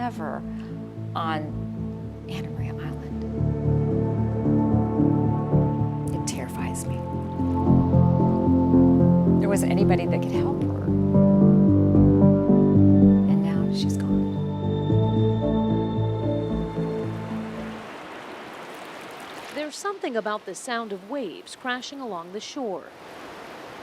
ever on Anna Maria Island. It terrifies me. There wasn't anybody that could help her. And now she's gone. There's something about the sound of waves crashing along the shore.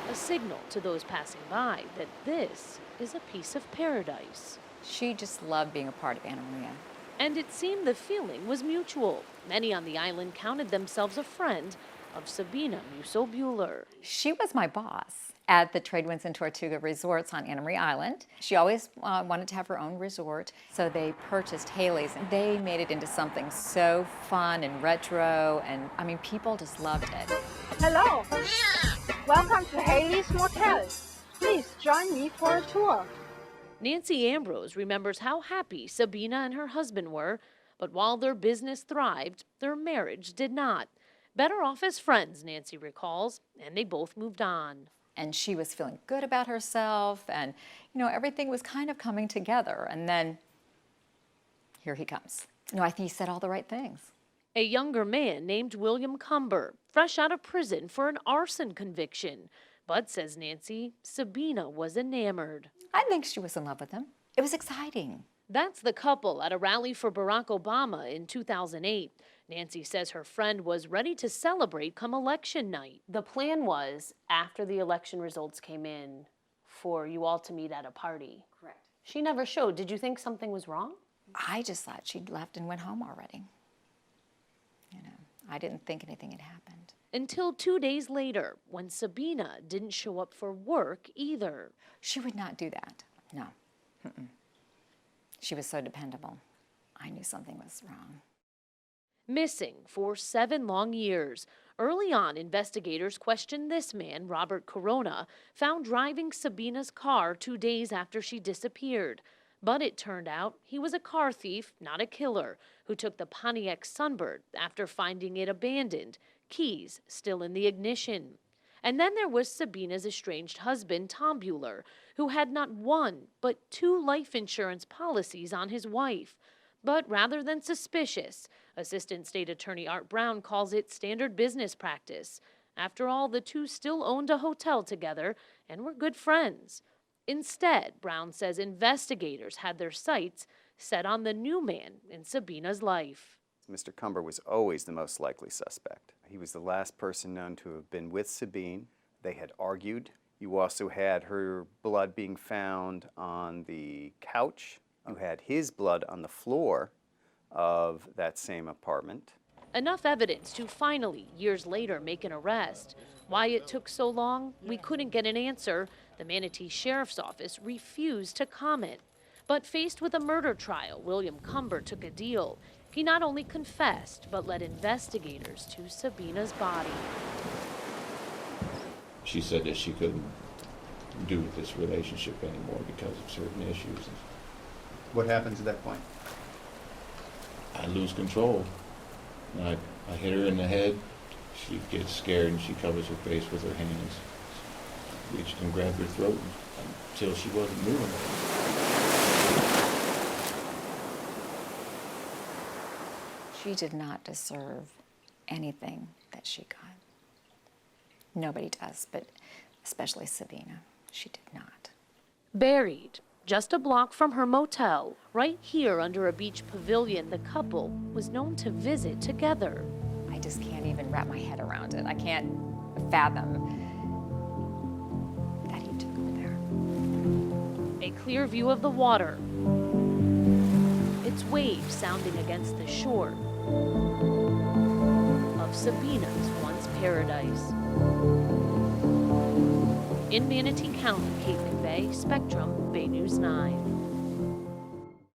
A signal to those passing by that this is a piece of paradise. She just loved being a part of Anna Maria. And it seemed the feeling was mutual. Many on the island counted themselves a friend of Sabine Musso-Buehler. She was my boss at the Trade Winds and Tortuga resorts on Anna Maria Island. She always wanted to have her own resort, so they purchased Haley's, and they made it into something so fun and retro, and I mean, people just loved it. Hello, welcome to Haley's Motel. Please join me for a tour. Nancy Ambrose remembers how happy Sabine and her husband were, but while their business thrived, their marriage did not. Better off as friends, Nancy recalls, and they both moved on. And she was feeling good about herself, and you know, everything was kind of coming together. And then here he comes. You know, I think he said all the right things. A younger man named William Cumber, fresh out of prison for an arson conviction. But, says Nancy, Sabine was enamored. I think she was in love with him. It was exciting. That's the couple at a rally for Barack Obama in 2008. Nancy says her friend was ready to celebrate come election night. The plan was, after the election results came in, for you all to meet at a party. Correct. She never showed. Did you think something was wrong? I just thought she'd left and went home already. You know, I didn't think anything had happened. Until 2 days later, when Sabine didn't show up for work either. She would not do that. No. Mm-mm. She was so dependable. I knew something was wrong. Missing for 7 long years. Early on, investigators questioned this man, Robert Corona, found driving Sabine's car 2 days after she disappeared. But it turned out he was a car thief, not a killer, who took the Pontiac Sunbird after finding it abandoned, keys still in the ignition. And then there was Sabine's estranged husband, Tom Buehler, who had not 1, but 2 life insurance policies on his wife. But rather than suspicious, Assistant State Attorney Art Brown calls it standard business practice. After all, the two still owned a hotel together and were good friends. Instead, Brown says investigators had their sights set on the new man in Sabine's life. Mr. Cumber was always the most likely suspect. He was the last person known to have been with Sabine. They had argued. You also had her blood being found on the couch. You had his blood on the floor of that same apartment. Enough evidence to finally, years later, make an arrest. Why it took so long, we couldn't get an answer. The Manatee Sheriff's Office refused to comment. But faced with a murder trial, William Cumber took a deal. He not only confessed, but led investigators to Sabine's body. She said that she couldn't do this relationship anymore because of certain issues. What happens at that point? I lose control. I hit her in the head. She gets scared and she covers her face with her hands. Reached and grabbed her throat until she wasn't moving. She did not deserve anything that she got. Nobody does, but especially Sabine. She did not. Buried just a block from her motel, right here under a beach pavilion the couple was known to visit together. I just can't even wrap my head around it. I can't fathom that he took her there. A clear view of the water, its waves sounding against the shore of Sabine's once paradise. In Manatee County, Cape May, Spectrum, Bay News 9.